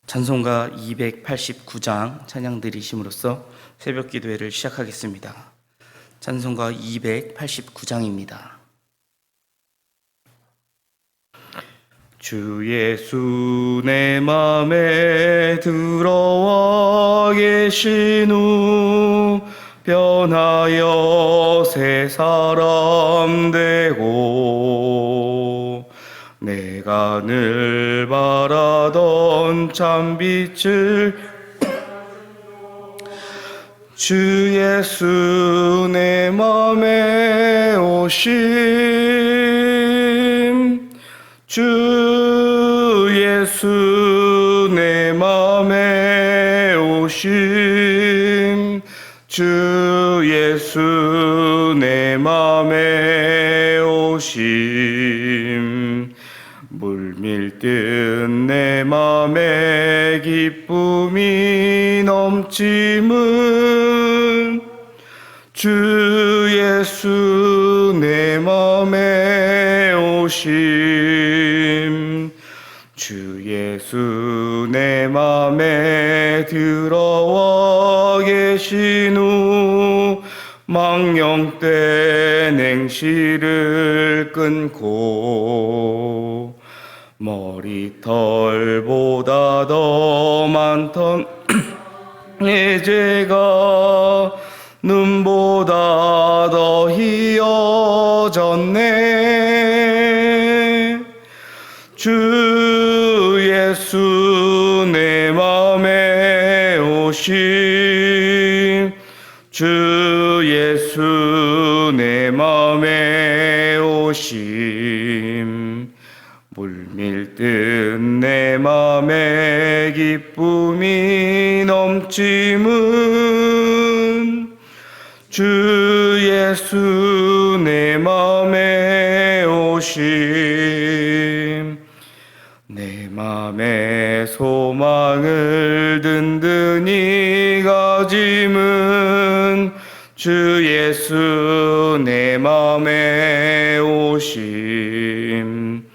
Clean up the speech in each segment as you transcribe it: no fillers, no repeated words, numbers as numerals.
찬송가 289장 찬양 드리심으로써 새벽 기도회를 시작하겠습니다. 찬송가 289장입니다. 주 예수 내 맘에 들어와 계신 후 변하여 새 사람 되고 내가 늘 바라던 참빛을 주 예수 내 맘에 오심 주 예수 내 맘에 오심 주 예수 내 맘에 오심 물밀듯 내 맘에 기쁨이 넘침은 주 예수 내 맘에 오심 주 예수 내 맘에 들어와 계신 후 망령 때 냉시를 끊고 머리털보다 더 많던 내 죄가 눈보다 더 희어졌네 주 예수 내 맘에 오심 주 예수 내 맘에 오심 물밀듯 내 맘에 기쁨이 넘침은 주 예수 내 맘에 오심 내 맘에 소망을 든든히 가짐은 주 예수 내 맘에 오심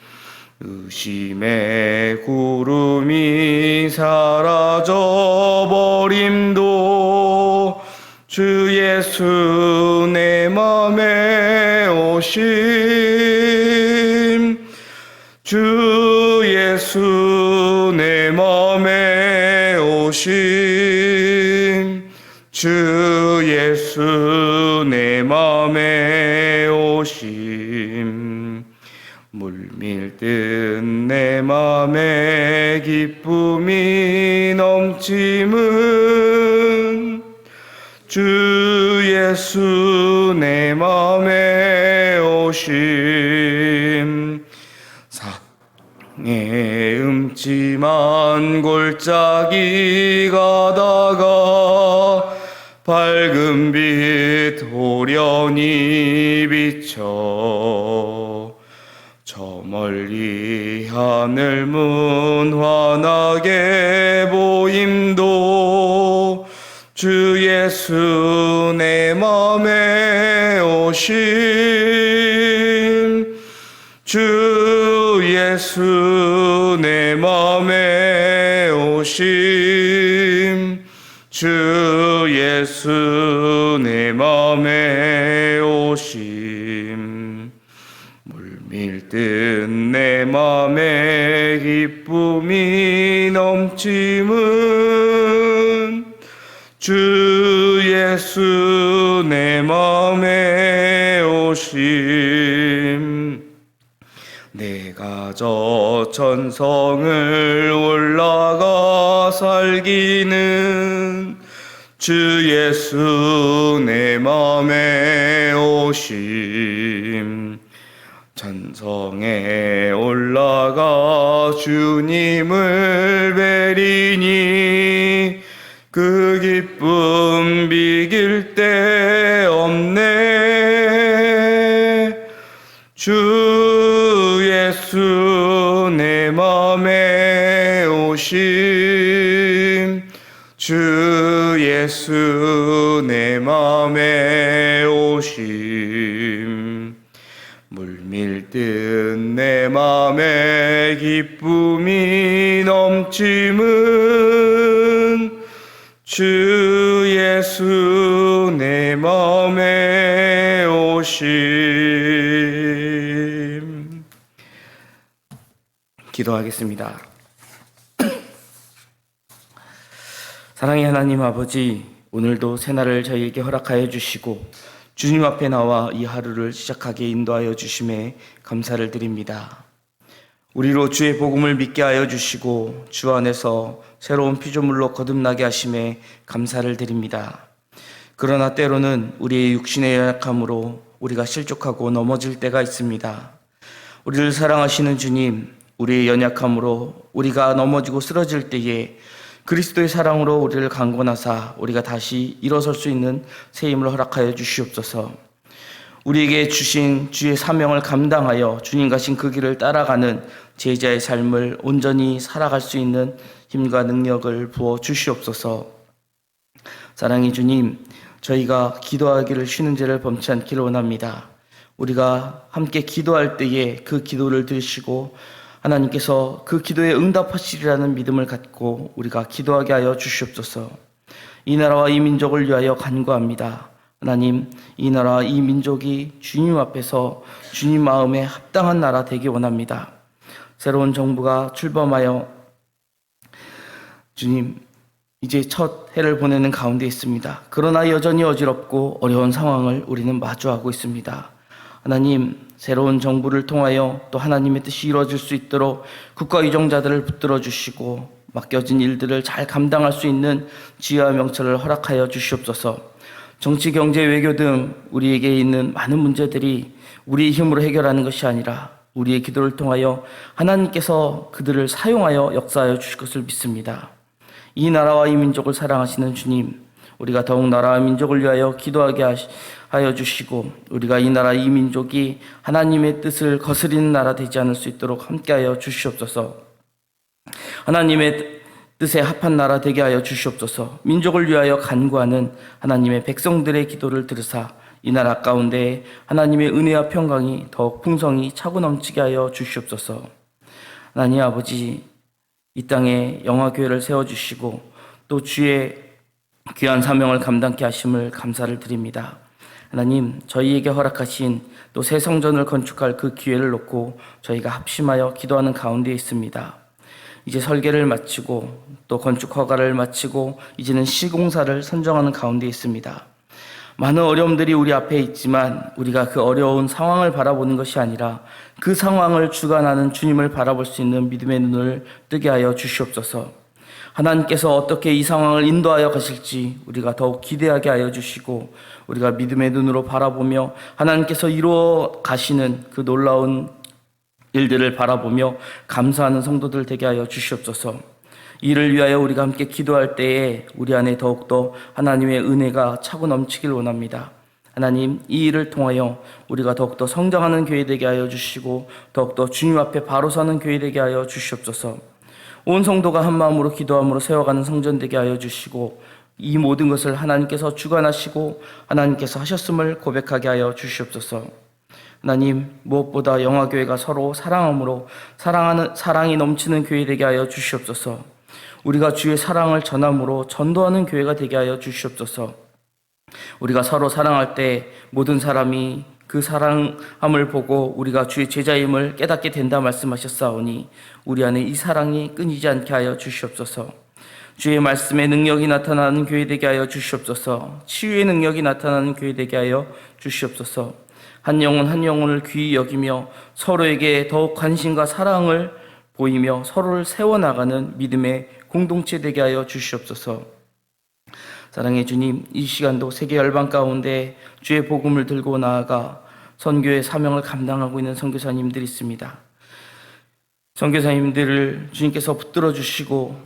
의심의 구름이 사라져 버림도 주 예수 내 맘에 오심 주 예수 내 맘에 오심 주 예수 내 맘에 오심 물밀듯 내 맘에 기쁨이 넘침은 주 예수 내 맘에 오심 상의 음침한 골짜기 가다가 밝은 빛 호련히 비쳐 저 멀리 하늘 문 환하게 보임도 주 예수 내 맘에 오심 주 예수 내 맘에 오심 주 예수 내 맘에 오심 물밀듯 내 맘에 기쁨이 넘침은 주 예수 내 맘에 오심 내가 저 천성을 올라가 살기는 주 예수 내 맘에 오심 천성에 올라가 주님을 뵈리니 그 기쁨 비길 데 없네 주 예수 내 맘에 오심 주 예수 내 맘에 오심 물밀듯 내 맘에 기쁨이 넘침은 주 예수 내 마음에 오심. 기도하겠습니다. 사랑의 하나님 아버지, 오늘도 새날을 저희에게 허락하여 주시고 주님 앞에 나와 이 하루를 시작하게 인도하여 주심에 감사를 드립니다. 우리로 주의 복음을 믿게 하여 주시고 주 안에서 새로운 피조물로 거듭나게 하심에 감사를 드립니다. 그러나 때로는 우리의 육신의 연약함으로 우리가 실족하고 넘어질 때가 있습니다. 우리를 사랑하시는 주님, 우리의 연약함으로 우리가 넘어지고 쓰러질 때에 그리스도의 사랑으로 우리를 강권하사 우리가 다시 일어설 수 있는 새 힘을 허락하여 주시옵소서. 우리에게 주신 주의 사명을 감당하여 주님 가신 그 길을 따라가는 제자의 삶을 온전히 살아갈 수 있는 힘과 능력을 부어 주시옵소서. 사랑의 주님, 저희가 기도하기를 쉬는 죄를 범치 않기를 원합니다. 우리가 함께 기도할 때에 그 기도를 들으시고 하나님께서 그 기도에 응답하시리라는 믿음을 갖고 우리가 기도하게 하여 주시옵소서. 이 나라와 이 민족을 위하여 간구합니다. 하나님, 이 나라와 이 민족이 주님 앞에서 주님 마음에 합당한 나라 되기 원합니다. 새로운 정부가 출범하여 주님, 이제 첫 해를 보내는 가운데 있습니다. 그러나 여전히 어지럽고 어려운 상황을 우리는 마주하고 있습니다. 하나님, 새로운 정부를 통하여 또 하나님의 뜻이 이루어질 수 있도록 국가 유정자들을 붙들어 주시고 맡겨진 일들을 잘 감당할 수 있는 지혜와 명철을 허락하여 주시옵소서. 정치, 경제, 외교 등 우리에게 있는 많은 문제들이 우리의 힘으로 해결하는 것이 아니라 우리의 기도를 통하여 하나님께서 그들을 사용하여 역사하여 주실 것을 믿습니다. 이 나라와 이 민족을 사랑하시는 주님, 우리가 더욱 나라와 민족을 위하여 기도하게 하여 주시고 우리가 이 나라 이 민족이 하나님의 뜻을 거스리는 나라 되지 않을 수 있도록 함께하여 주시옵소서. 하나님의 뜻에 합한 나라 되게 하여 주시옵소서. 민족을 위하여 간구하는 하나님의 백성들의 기도를 들으사 이 나라 가운데 하나님의 은혜와 평강이 더욱 풍성히 차고 넘치게 하여 주시옵소서. 하나님 아버지, 이 땅에 영화교회를 세워주시고 또 주의 귀한 사명을 감당케 하심을 감사를 드립니다. 하나님, 저희에게 허락하신 또 새 성전을 건축할 그 기회를 놓고 저희가 합심하여 기도하는 가운데 있습니다. 이제 설계를 마치고 또 건축 허가를 마치고 이제는 시공사를 선정하는 가운데 있습니다. 많은 어려움들이 우리 앞에 있지만 우리가 그 어려운 상황을 바라보는 것이 아니라 그 상황을 주관하는 주님을 바라볼 수 있는 믿음의 눈을 뜨게 하여 주시옵소서. 하나님께서 어떻게 이 상황을 인도하여 가실지 우리가 더욱 기대하게 하여 주시고 우리가 믿음의 눈으로 바라보며 하나님께서 이루어 가시는 그 놀라운 일들을 바라보며 감사하는 성도들 되게 하여 주시옵소서. 이를 위하여 우리가 함께 기도할 때에 우리 안에 더욱더 하나님의 은혜가 차고 넘치길 원합니다. 하나님, 이 일을 통하여 우리가 더욱더 성장하는 교회 되게 하여 주시고 더욱더 주님 앞에 바로 서는 교회 되게 하여 주시옵소서. 온 성도가 한 마음으로 기도함으로 세워가는 성전 되게 하여 주시고 이 모든 것을 하나님께서 주관하시고 하나님께서 하셨음을 고백하게 하여 주시옵소서. 하나님, 무엇보다 영화교회가 서로 사랑함으로 사랑이 넘치는 교회 되게 하여 주시옵소서. 우리가 주의 사랑을 전함으로 전도하는 교회가 되게 하여 주시옵소서. 우리가 서로 사랑할 때 모든 사람이 그 사랑함을 보고 우리가 주의 제자임을 깨닫게 된다 말씀하셨사오니 우리 안에 이 사랑이 끊이지 않게 하여 주시옵소서. 주의 말씀의 능력이 나타나는 교회 되게 하여 주시옵소서. 치유의 능력이 나타나는 교회 되게 하여 주시옵소서. 한 영혼 한 영혼을 귀히 여기며 서로에게 더욱 관심과 사랑을 보이며 서로를 세워나가는 믿음의 공동체 되게 하여 주시옵소서. 사랑의 주님, 이 시간도 세계 열방 가운데 주의 복음을 들고 나아가 선교의 사명을 감당하고 있는 선교사님들이 있습니다. 선교사님들을 주님께서 붙들어 주시고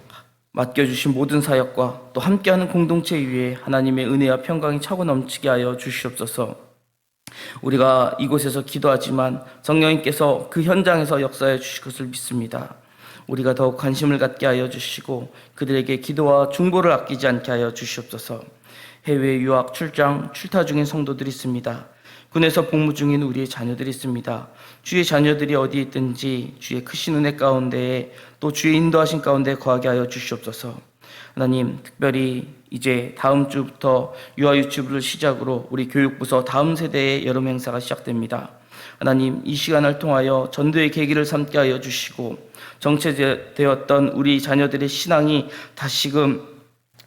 맡겨주신 모든 사역과 또 함께하는 공동체 위에 하나님의 은혜와 평강이 차고 넘치게 하여 주시옵소서. 우리가 이곳에서 기도하지만 성령님께서 그 현장에서 역사해 주실 것을 믿습니다. 우리가 더욱 관심을 갖게 하여 주시고 그들에게 기도와 중보를 아끼지 않게 하여 주시옵소서. 해외 유학, 출장, 출타 중인 성도들이 있습니다. 군에서 복무 중인 우리의 자녀들이 있습니다. 주의 자녀들이 어디에 있든지 주의 크신 은혜 가운데에 또 주의 인도하신 가운데 거하게 하여 주시옵소서. 하나님, 특별히 이제 다음 주부터 유아유치부를 시작으로 우리 교육부서 다음 세대의 여름 행사가 시작됩니다. 하나님, 이 시간을 통하여 전도의 계기를 삼게 하여 주시고 정체되었던 우리 자녀들의 신앙이 다시금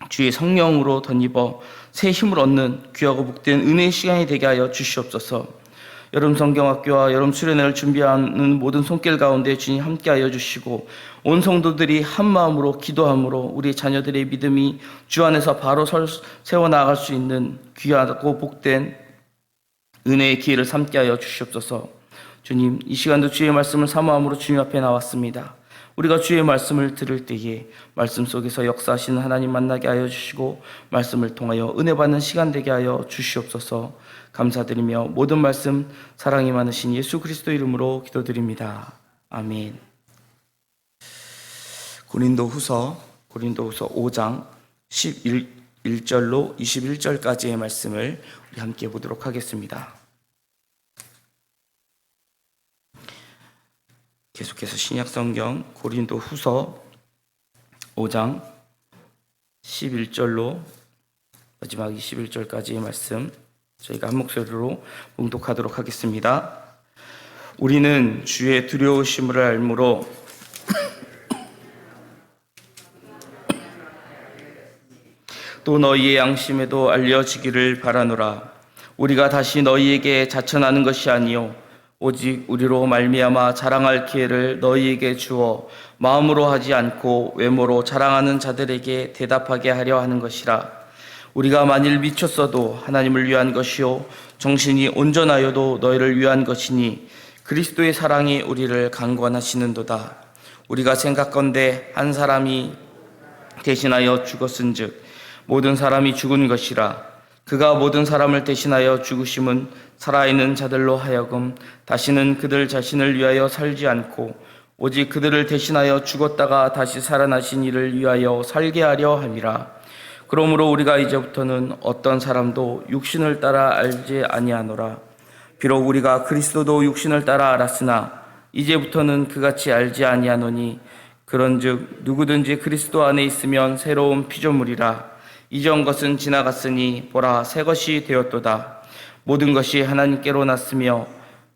주의 성령으로 덧입어 새 힘을 얻는 귀하고 복된 은혜의 시간이 되게 하여 주시옵소서. 여름 성경학교와 여름 수련회를 준비하는 모든 손길 가운데 주님 함께 하여 주시고 온 성도들이 한 마음으로 기도함으로 우리 자녀들의 믿음이 주 안에서 바로 세워나갈 수 있는 귀하고 복된 은혜의 기회를 삼게 하여 주시옵소서. 주님, 이 시간도 주의 말씀을 사모함으로 주님 앞에 나왔습니다. 우리가 주의 말씀을 들을 때에 말씀 속에서 역사하시는 하나님 만나게 하여 주시고 말씀을 통하여 은혜 받는 시간 되게 하여 주시옵소서. 감사드리며 모든 말씀 사랑이 많으신 예수 그리스도 이름으로 기도드립니다. 아멘. 고린도후서 5장 11절로 21절까지의 말씀을 우리 함께 보도록 하겠습니다. 계속해서 신약성경 고린도후서 5장 11절로 마지막 21절까지의 말씀 저희가 한 목소리로 봉독하도록 하겠습니다. 우리는 주의 두려우심을 알므로 또 너희의 양심에도 알려지기를 바라노라. 우리가 다시 너희에게 자천하는 것이 아니요 오직 우리로 말미암아 자랑할 기회를 너희에게 주어 마음으로 하지 않고 외모로 자랑하는 자들에게 대답하게 하려 하는 것이라. 우리가 만일 미쳤어도 하나님을 위한 것이요 정신이 온전하여도 너희를 위한 것이니 그리스도의 사랑이 우리를 강권하시는도다. 우리가 생각건대 한 사람이 대신하여 죽었은즉 모든 사람이 죽은 것이라. 그가 모든 사람을 대신하여 죽으심은 살아있는 자들로 하여금 다시는 그들 자신을 위하여 살지 않고 오직 그들을 대신하여 죽었다가 다시 살아나신 이를 위하여 살게 하려 함이라. 그러므로 우리가 이제부터는 어떤 사람도 육신을 따라 알지 아니하노라. 비록 우리가 그리스도도 육신을 따라 알았으나 이제부터는 그같이 알지 아니하노니 그런즉 누구든지 그리스도 안에 있으면 새로운 피조물이라. 이전 것은 지나갔으니 보라 새 것이 되었도다. 모든 것이 하나님께로 났으며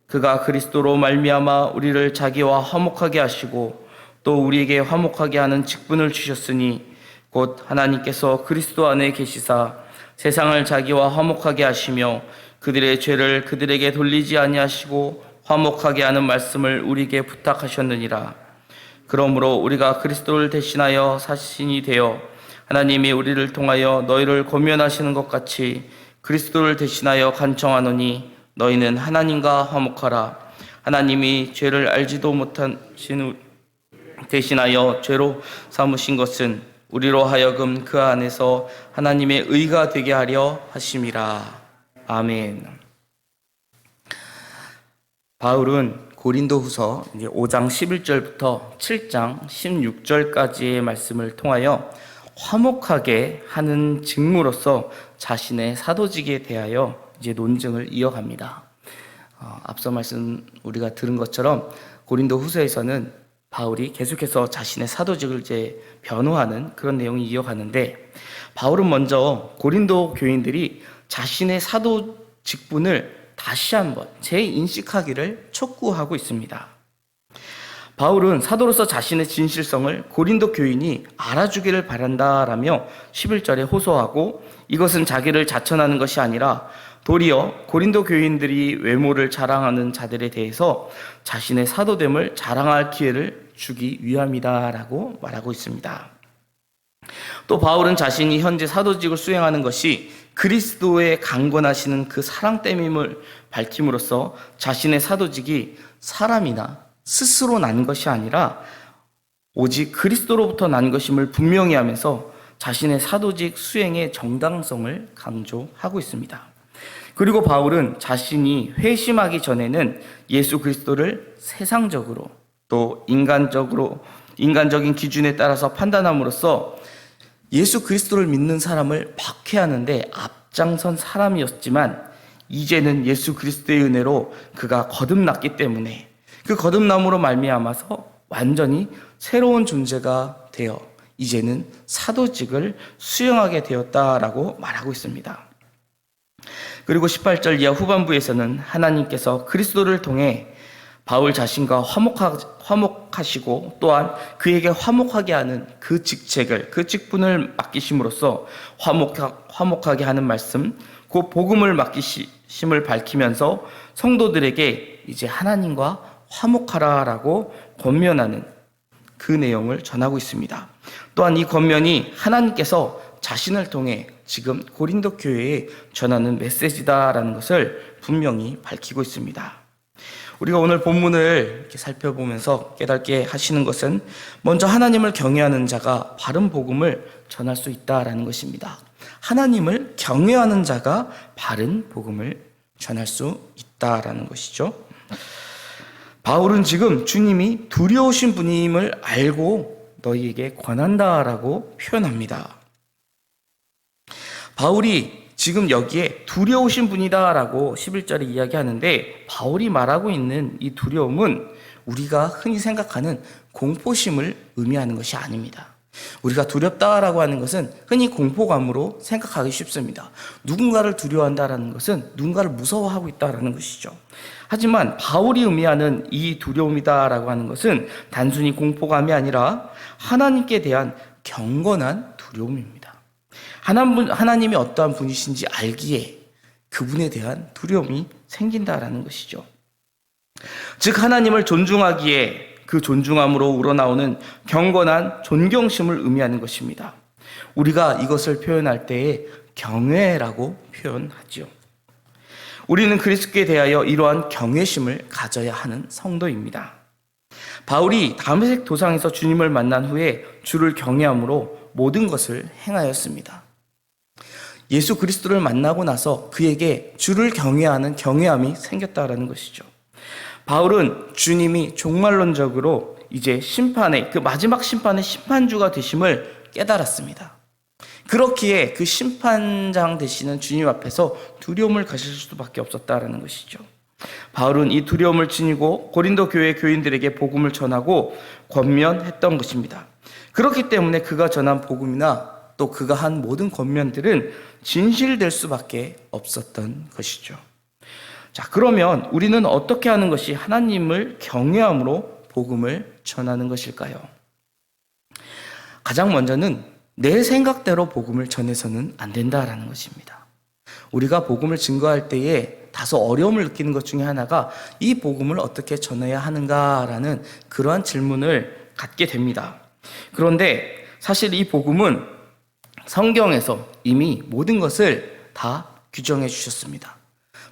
그가 그리스도로 말미암아 우리를 자기와 화목하게 하시고 또 우리에게 화목하게 하는 직분을 주셨으니 곧 하나님께서 그리스도 안에 계시사 세상을 자기와 화목하게 하시며 그들의 죄를 그들에게 돌리지 아니하시고 화목하게 하는 말씀을 우리에게 부탁하셨느니라. 그러므로 우리가 그리스도를 대신하여 사신이 되어 하나님이 우리를 통하여 너희를 권면하시는 것 같이 그리스도를 대신하여 간청하노니 너희는 하나님과 화목하라. 하나님이 죄를 알지도 못하신 대신하여 죄로 삼으신 것은 우리로 하여금 그 안에서 하나님의 의가 되게 하려 하심이라. 아멘. 바울은 고린도후서 5장 11절부터 7장 16절까지의 말씀을 통하여 화목하게 하는 직무로서 자신의 사도직에 대하여 이제 논증을 이어갑니다. 앞서 말씀 우리가 들은 것처럼 고린도후서에서는 바울이 계속해서 자신의 사도직을 이제 변호하는 그런 내용이 이어가는데 바울은 먼저 고린도 교인들이 자신의 사도 직분을 다시 한번 재인식하기를 촉구하고 있습니다. 바울은 사도로서 자신의 진실성을 고린도 교인이 알아주기를 바란다라며 11절에 호소하고 이것은 자기를 자천하는 것이 아니라 도리어 고린도 교인들이 외모를 자랑하는 자들에 대해서 자신의 사도됨을 자랑할 기회를 주기 위함이다라고 말하고 있습니다. 또 바울은 자신이 현재 사도직을 수행하는 것이 그리스도의 강권하시는 그 사랑 때문임을 밝힘으로써 자신의 사도직이 사람이나 스스로 난 것이 아니라 오직 그리스도로부터 난 것임을 분명히 하면서 자신의 사도직 수행의 정당성을 강조하고 있습니다. 그리고 바울은 자신이 회심하기 전에는 예수 그리스도를 세상적으로 또 인간적인 기준에 따라서 판단함으로써 예수 그리스도를 믿는 사람을 박해하는데 앞장선 사람이었지만 이제는 예수 그리스도의 은혜로 그가 거듭났기 때문에 그 거듭남으로 말미암아서 완전히 새로운 존재가 되어 이제는 사도직을 수행하게 되었다라고 말하고 있습니다. 그리고 18절 이하 후반부에서는 하나님께서 그리스도를 통해 바울 자신과 화목하시고 또한 그에게 화목하게 하는 그 직책을, 그 직분을 맡기심으로써 화목하게 하는 말씀, 그 복음을 맡기심을 밝히면서 성도들에게 이제 하나님과 화목하라라고 권면하는 그 내용을 전하고 있습니다. 또한 이 권면이 하나님께서 자신을 통해 지금 고린도 교회에 전하는 메시지다라는 것을 분명히 밝히고 있습니다. 우리가 오늘 본문을 이렇게 살펴보면서 깨닫게 하시는 것은 먼저 하나님을 경외하는 자가 바른 복음을 전할 수 있다라는 것입니다. 하나님을 경외하는 자가 바른 복음을 전할 수 있다라는 것이죠. 바울은 지금 주님이 두려우신 분임을 알고 너희에게 권한다라고 표현합니다. 바울이 지금 여기에 두려우신 분이다라고 11절에 이야기하는데, 바울이 말하고 있는 이 두려움은 우리가 흔히 생각하는 공포심을 의미하는 것이 아닙니다. 우리가 두렵다라고 하는 것은 흔히 공포감으로 생각하기 쉽습니다. 누군가를 두려워한다라는 것은 누군가를 무서워하고 있다라는 것이죠. 하지만 바울이 의미하는 이 두려움이다라고 하는 것은 단순히 공포감이 아니라 하나님께 대한 경건한 두려움입니다. 하나님이 어떠한 분이신지 알기에 그분에 대한 두려움이 생긴다라는 것이죠. 즉 하나님을 존중하기에 그 존중함으로 우러나오는 경건한 존경심을 의미하는 것입니다. 우리가 이것을 표현할 때에 경외라고 표현하지요. 우리는 그리스도께 대하여 이러한 경외심을 가져야 하는 성도입니다. 바울이 다메섹 도상에서 주님을 만난 후에 주를 경외함으로 모든 것을 행하였습니다. 예수 그리스도를 만나고 나서 그에게 주를 경외하는 경외함이 생겼다라는 것이죠. 바울은 주님이 종말론적으로 이제 심판의, 그 마지막 심판의 심판주가 되심을 깨달았습니다. 그렇기에 그 심판장 되시는 주님 앞에서 두려움을 가질 수밖에 없었다라는 것이죠. 바울은 이 두려움을 지니고 고린도 교회 교인들에게 복음을 전하고 권면했던 것입니다. 그렇기 때문에 그가 전한 복음이나 또 그가 한 모든 권면들은 진실될 수밖에 없었던 것이죠. 자, 그러면 우리는 어떻게 하는 것이 하나님을 경외함으로 복음을 전하는 것일까요? 가장 먼저는 내 생각대로 복음을 전해서는 안 된다라는 것입니다. 우리가 복음을 증거할 때에 다소 어려움을 느끼는 것 중에 하나가 이 복음을 어떻게 전해야 하는가라는 그러한 질문을 갖게 됩니다. 그런데 사실 이 복음은 성경에서 이미 모든 것을 다 규정해 주셨습니다.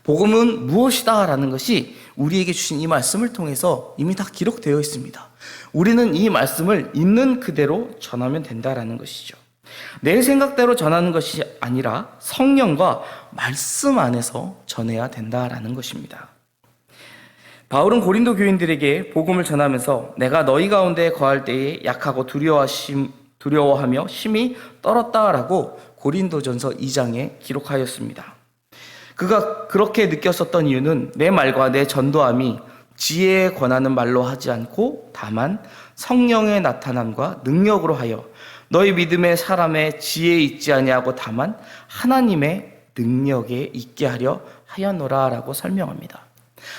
복음은 무엇이다 라는 것이 우리에게 주신 이 말씀을 통해서 이미 다 기록되어 있습니다. 우리는 이 말씀을 있는 그대로 전하면 된다라는 것이죠. 내 생각대로 전하는 것이 아니라 성령과 말씀 안에서 전해야 된다라는 것입니다. 바울은 고린도 교인들에게 복음을 전하면서 내가 너희 가운데 거할 때에 약하고 두려워하며 심히 떨었다라고 고린도전서 2장에 기록하였습니다. 그가 그렇게 느꼈었던 이유는 내 말과 내 전도함이 지혜에 권하는 말로 하지 않고 다만 성령의 나타남과 능력으로 하여 너희 믿음의 사람의 지혜에 있지 아니하고 다만 하나님의 능력에 있게 하려 하였노라라고 설명합니다.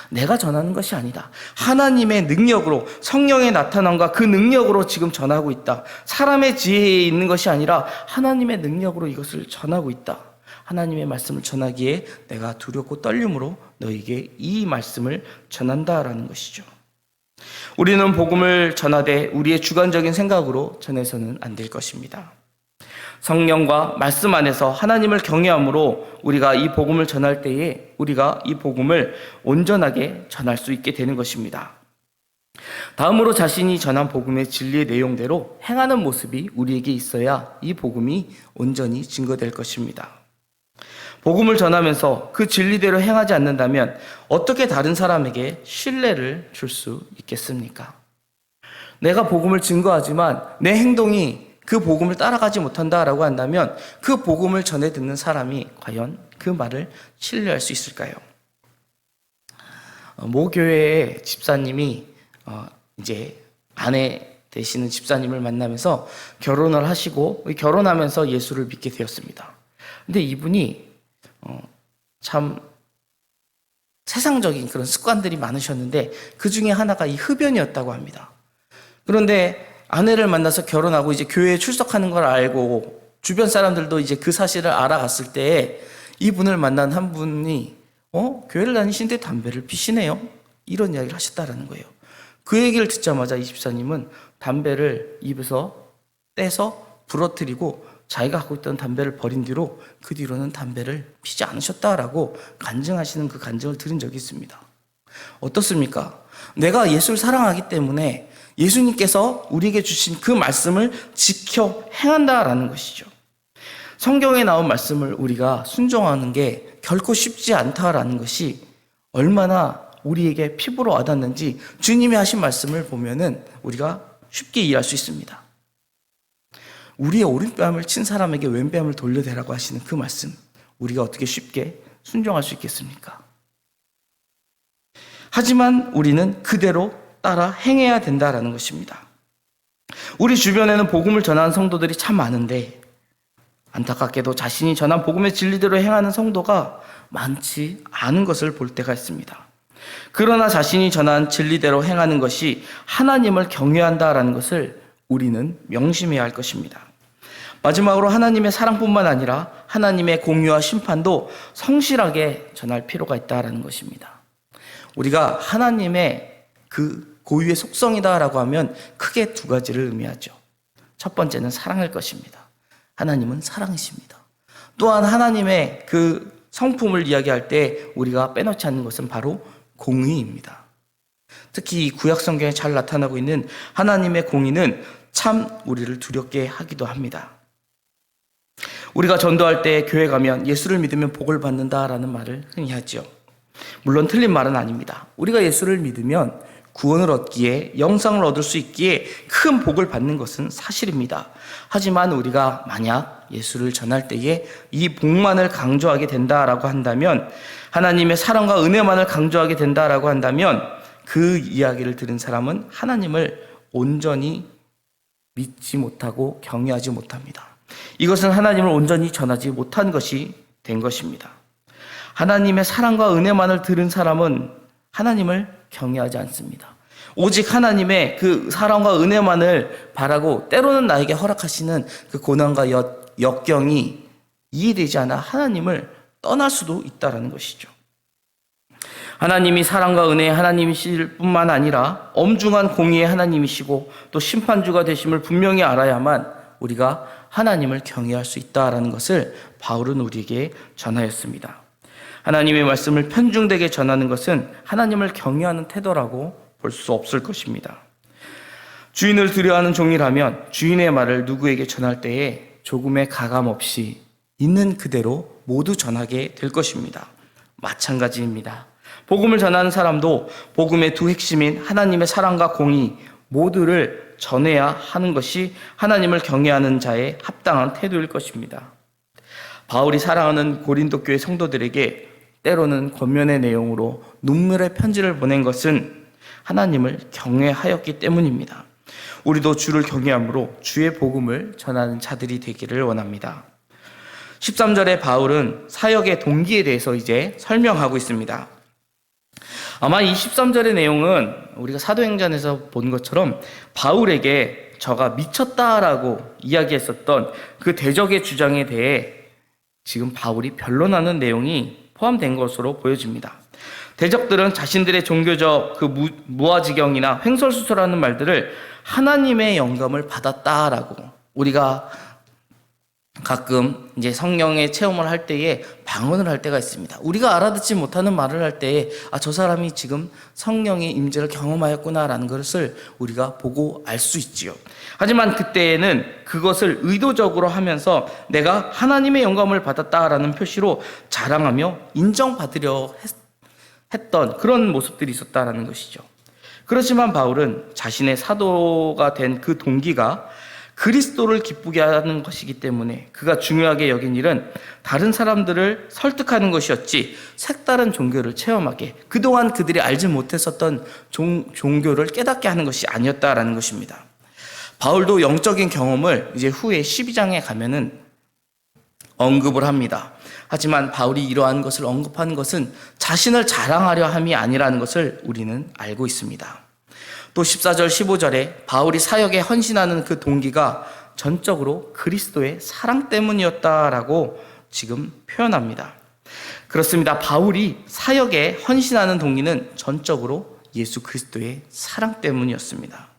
내가 전하는 것이 아니다. 하나님의 능력으로, 성령의 나타남과 그 능력으로 지금 전하고 있다. 사람의 지혜에 있는 것이 아니라 하나님의 능력으로 이것을 전하고 있다. 하나님의 말씀을 전하기에 내가 두렵고 떨림으로 너에게 이 말씀을 전한다라는 것이죠. 우리는 복음을 전하되 우리의 주관적인 생각으로 전해서는 안 될 것입니다. 성령과 말씀 안에서 하나님을 경외함으로 우리가 이 복음을 전할 때에 우리가 이 복음을 온전하게 전할 수 있게 되는 것입니다. 다음으로 자신이 전한 복음의 진리의 내용대로 행하는 모습이 우리에게 있어야 이 복음이 온전히 증거될 것입니다. 복음을 전하면서 그 진리대로 행하지 않는다면 어떻게 다른 사람에게 신뢰를 줄 수 있겠습니까? 내가 복음을 증거하지만 내 행동이 그 복음을 따라가지 못한다라고 한다면 그 복음을 전해 듣는 사람이 과연 그 말을 신뢰할 수 있을까요? 모 교회의 집사님이 이제 아내 되시는 집사님을 만나면서 결혼을 하시고 결혼하면서 예수를 믿게 되었습니다. 근데 이분이 참 세상적인 그런 습관들이 많으셨는데 그 중에 하나가 이 흡연이었다고 합니다. 그런데 아내를 만나서 결혼하고 이제 교회에 출석하는 걸 알고 주변 사람들도 이제 그 사실을 알아갔을 때 이분을 만난 한 분이 교회를 다니시는데 담배를 피시네요. 이런 이야기를 하셨다라는 거예요. 그 얘기를 듣자마자 이 집사님은 담배를 입에서 떼서 부러뜨리고 자기가 갖고 있던 담배를 버린 뒤로 그 뒤로는 담배를 피지 않으셨다라고 간증하시는 그 간증을 들은 적이 있습니다. 어떻습니까? 내가 예수를 사랑하기 때문에 예수님께서 우리에게 주신 그 말씀을 지켜 행한다라는 것이죠. 성경에 나온 말씀을 우리가 순종하는 게 결코 쉽지 않다라는 것이 얼마나 우리에게 피부로 와닿는지 주님이 하신 말씀을 보면은 우리가 쉽게 이해할 수 있습니다. 우리의 오른뺨을 친 사람에게 왼뺨을 돌려대라고 하시는 그 말씀, 우리가 어떻게 쉽게 순종할 수 있겠습니까? 하지만 우리는 그대로 따라 행해야 된다라는 것입니다. 우리 주변에는 복음을 전하는 성도들이 참 많은데 안타깝게도 자신이 전한 복음의 진리대로 행하는 성도가 많지 않은 것을 볼 때가 있습니다. 그러나 자신이 전한 진리대로 행하는 것이 하나님을 경외한다라는 것을 우리는 명심해야 할 것입니다. 마지막으로 하나님의 사랑뿐만 아니라 하나님의 공의와 심판도 성실하게 전할 필요가 있다라는 것입니다. 우리가 하나님의 그 고유의 속성이다라고 하면 크게 두 가지를 의미하죠. 첫 번째는 사랑일 것입니다. 하나님은 사랑이십니다. 또한 하나님의 그 성품을 이야기할 때 우리가 빼놓지 않는 것은 바로 공의입니다. 특히 이 구약 성경에 잘 나타나고 있는 하나님의 공의는 참 우리를 두렵게 하기도 합니다. 우리가 전도할 때 교회 가면 예수를 믿으면 복을 받는다라는 말을 흔히 하죠. 물론 틀린 말은 아닙니다. 우리가 예수를 믿으면 구원을 얻기에, 영생을 얻을 수 있기에 큰 복을 받는 것은 사실입니다. 하지만 우리가 만약 예수를 전할 때에 이 복만을 강조하게 된다라고 한다면, 하나님의 사랑과 은혜만을 강조하게 된다라고 한다면 그 이야기를 들은 사람은 하나님을 온전히 믿지 못하고 경외하지 못합니다. 이것은 하나님을 온전히 전하지 못한 것이 된 것입니다. 하나님의 사랑과 은혜만을 들은 사람은 하나님을 경외하지 않습니다. 오직 하나님의 그 사랑과 은혜만을 바라고 때로는 나에게 허락하시는 그 고난과 역경이 이해되지 않아 하나님을 떠날 수도 있다는 것이죠. 하나님이 사랑과 은혜의 하나님이실 뿐만 아니라 엄중한 공의의 하나님이시고 또 심판주가 되심을 분명히 알아야만 우리가 하나님을 경외할 수 있다는 것을 바울은 우리에게 전하였습니다. 하나님의 말씀을 편중되게 전하는 것은 하나님을 경외하는 태도라고 볼 수 없을 것입니다. 주인을 두려워하는 종이라면 주인의 말을 누구에게 전할 때에 조금의 가감 없이 있는 그대로 모두 전하게 될 것입니다. 마찬가지입니다. 복음을 전하는 사람도 복음의 두 핵심인 하나님의 사랑과 공의 모두를 전해야 하는 것이 하나님을 경외하는 자의 합당한 태도일 것입니다. 바울이 사랑하는 고린도 교회 성도들에게 때로는 권면의 내용으로 눈물의 편지를 보낸 것은 하나님을 경외하였기 때문입니다. 우리도 주를 경외함으로 주의 복음을 전하는 자들이 되기를 원합니다. 13절에 바울은 사역의 동기에 대해서 이제 설명하고 있습니다. 아마 이 13절의 내용은 우리가 사도행전에서 본 것처럼 바울에게 저가 미쳤다라고 이야기했었던 그 대적의 주장에 대해 지금 바울이 변론하는 내용이 포함된 것으로 보여집니다. 대적들은 자신들의 종교적 그 무아지경이나 횡설수설하는 말들을 하나님의 영감을 받았다라고, 우리가 가끔 이제 성령의 체험을 할 때에 방언을 할 때가 있습니다. 우리가 알아듣지 못하는 말을 할 때에 저 사람이 지금 성령의 임재를 경험하였구나라는 것을 우리가 보고 알 수 있지요. 하지만 그때에는 그것을 의도적으로 하면서 내가 하나님의 영감을 받았다라는 표시로 자랑하며 인정받으려 했던 그런 모습들이 있었다라는 것이죠. 그렇지만 바울은 자신의 사도가 된 그 동기가 그리스도를 기쁘게 하는 것이기 때문에 그가 중요하게 여긴 일은 다른 사람들을 설득하는 것이었지 색다른 종교를 체험하게, 그동안 그들이 알지 못했었던 종교를 깨닫게 하는 것이 아니었다라는 것입니다. 바울도 영적인 경험을 이제 후에 12장에 가면은 언급을 합니다. 하지만 바울이 이러한 것을 언급한 것은 자신을 자랑하려 함이 아니라는 것을 우리는 알고 있습니다. 또 14절, 15절에 바울이 사역에 헌신하는 그 동기가 전적으로 그리스도의 사랑 때문이었다라고 지금 표현합니다. 그렇습니다. 바울이 사역에 헌신하는 동기는 전적으로 예수 그리스도의 사랑 때문이었습니다.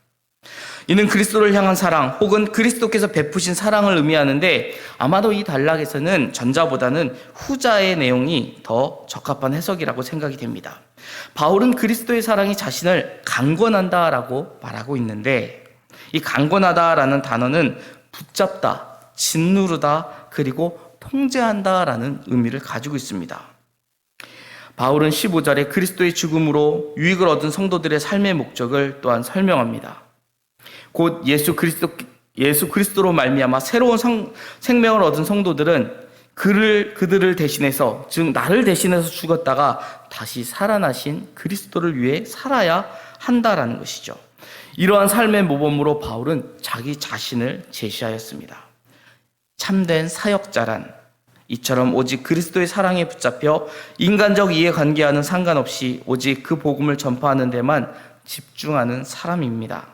이는 그리스도를 향한 사랑 혹은 그리스도께서 베푸신 사랑을 의미하는데 아마도 이 단락에서는 전자보다는 후자의 내용이 더 적합한 해석이라고 생각이 됩니다. 바울은 그리스도의 사랑이 자신을 강권한다라고 말하고 있는데 이 강권하다라는 단어는 붙잡다, 짓누르다, 그리고 통제한다라는 의미를 가지고 있습니다. 바울은 15절에 그리스도의 죽음으로 유익을 얻은 성도들의 삶의 목적을 또한 설명합니다. 곧 예수 그리스도로 말미암아 새로운 생명을 얻은 성도들은 그들을 대신해서, 즉 나를 대신해서 죽었다가 다시 살아나신 그리스도를 위해 살아야 한다라는 것이죠. 이러한 삶의 모범으로 바울은 자기 자신을 제시하였습니다. 참된 사역자란 이처럼 오직 그리스도의 사랑에 붙잡혀 인간적 이해관계와는 상관없이 오직 그 복음을 전파하는 데만 집중하는 사람입니다.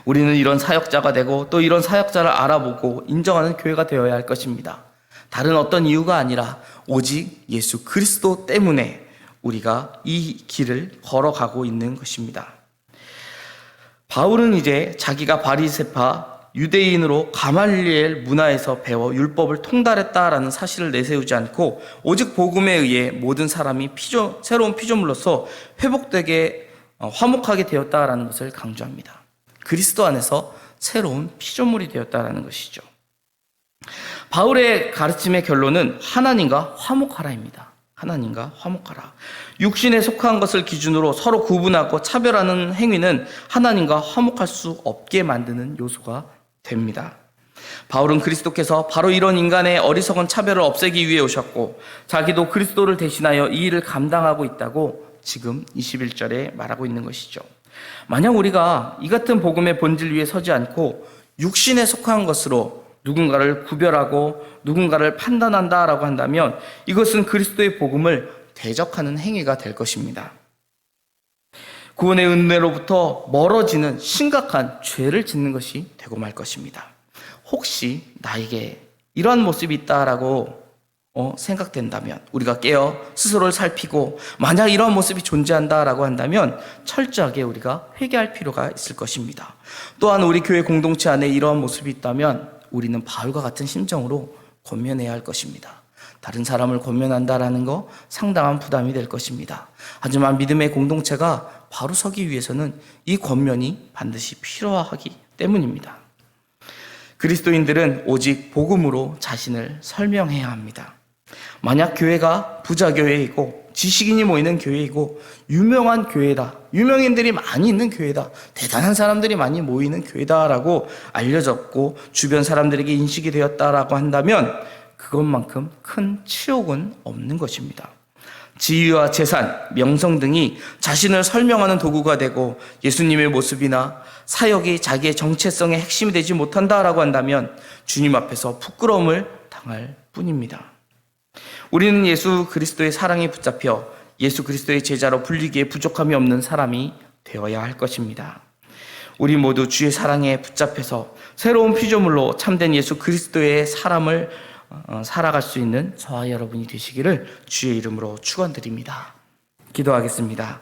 우리는 이런 사역자가 되고 또 이런 사역자를 알아보고 인정하는 교회가 되어야 할 것입니다. 다른 어떤 이유가 아니라 오직 예수 그리스도 때문에 우리가 이 길을 걸어가고 있는 것입니다. 바울은 이제 자기가 바리새파 유대인으로 가말리엘 문화에서 배워 율법을 통달했다라는 사실을 내세우지 않고 오직 복음에 의해 모든 사람이 새로운 피조물로서 회복되게 화목하게 되었다라는 것을 강조합니다. 그리스도 안에서 새로운 피조물이 되었다라는 것이죠. 바울의 가르침의 결론은 하나님과 화목하라입니다. 하나님과 화목하라. 육신에 속한 것을 기준으로 서로 구분하고 차별하는 행위는 하나님과 화목할 수 없게 만드는 요소가 됩니다. 바울은 그리스도께서 바로 이런 인간의 어리석은 차별을 없애기 위해 오셨고 자기도 그리스도를 대신하여 이 일을 감당하고 있다고 지금 21절에 말하고 있는 것이죠. 만약 우리가 이 같은 복음의 본질 위에 서지 않고 육신에 속한 것으로 누군가를 구별하고 누군가를 판단한다라고 한다면 이것은 그리스도의 복음을 대적하는 행위가 될 것입니다. 구원의 은혜로부터 멀어지는 심각한 죄를 짓는 것이 되고 말 것입니다. 혹시 나에게 이러한 모습이 있다라고 생각된다면 우리가 깨어 스스로를 살피고 만약 이러한 모습이 존재한다라고 한다면 철저하게 우리가 회개할 필요가 있을 것입니다. 또한 우리 교회 공동체 안에 이러한 모습이 있다면 우리는 바울과 같은 심정으로 권면해야 할 것입니다. 다른 사람을 권면한다라는 거 상당한 부담이 될 것입니다. 하지만 믿음의 공동체가 바로 서기 위해서는 이 권면이 반드시 필요하기 때문입니다. 그리스도인들은 오직 복음으로 자신을 설명해야 합니다. 만약 교회가 부자 교회이고 지식인이 모이는 교회이고 유명한 교회다, 유명인들이 많이 있는 교회다, 대단한 사람들이 많이 모이는 교회다라고 알려졌고 주변 사람들에게 인식이 되었다라고 한다면 그것만큼 큰 치욕은 없는 것입니다. 지위와 재산, 명성 등이 자신을 설명하는 도구가 되고 예수님의 모습이나 사역이 자기의 정체성의 핵심이 되지 못한다라고 한다면 주님 앞에서 부끄러움을 당할 뿐입니다. 우리는 예수 그리스도의 사랑에 붙잡혀 예수 그리스도의 제자로 불리기에 부족함이 없는 사람이 되어야 할 것입니다. 우리 모두 주의 사랑에 붙잡혀서 새로운 피조물로 참된 예수 그리스도의 사람을 살아갈 수 있는 저와 여러분이 되시기를 주의 이름으로 축원드립니다. 기도하겠습니다.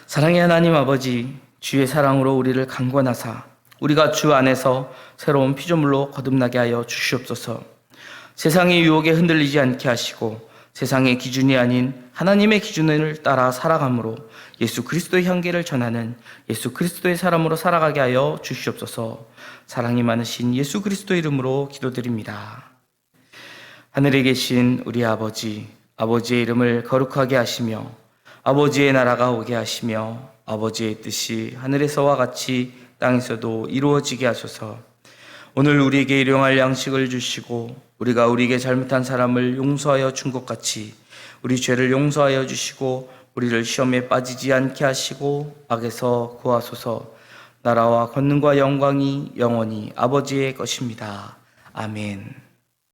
사랑의 하나님 아버지, 주의 사랑으로 우리를 강권하사 우리가 주 안에서 새로운 피조물로 거듭나게 하여 주시옵소서. 세상의 유혹에 흔들리지 않게 하시고 세상의 기준이 아닌 하나님의 기준을 따라 살아감으로 예수 그리스도의 향기를 전하는 예수 그리스도의 사람으로 살아가게 하여 주시옵소서. 사랑이 많으신 예수 그리스도 이름으로 기도드립니다. 하늘에 계신 우리 아버지, 아버지의 이름을 거룩하게 하시며 아버지의 나라가 오게 하시며 아버지의 뜻이 하늘에서와 같이 땅에서도 이루어지게 하소서. 오늘 우리에게 일용할 양식을 주시고 우리가 우리에게 잘못한 사람을 용서하여 준 것 같이 우리 죄를 용서하여 주시고 우리를 시험에 빠지지 않게 하시고 악에서 구하소서. 나라와 권능과 영광이 영원히 아버지의 것입니다. 아멘.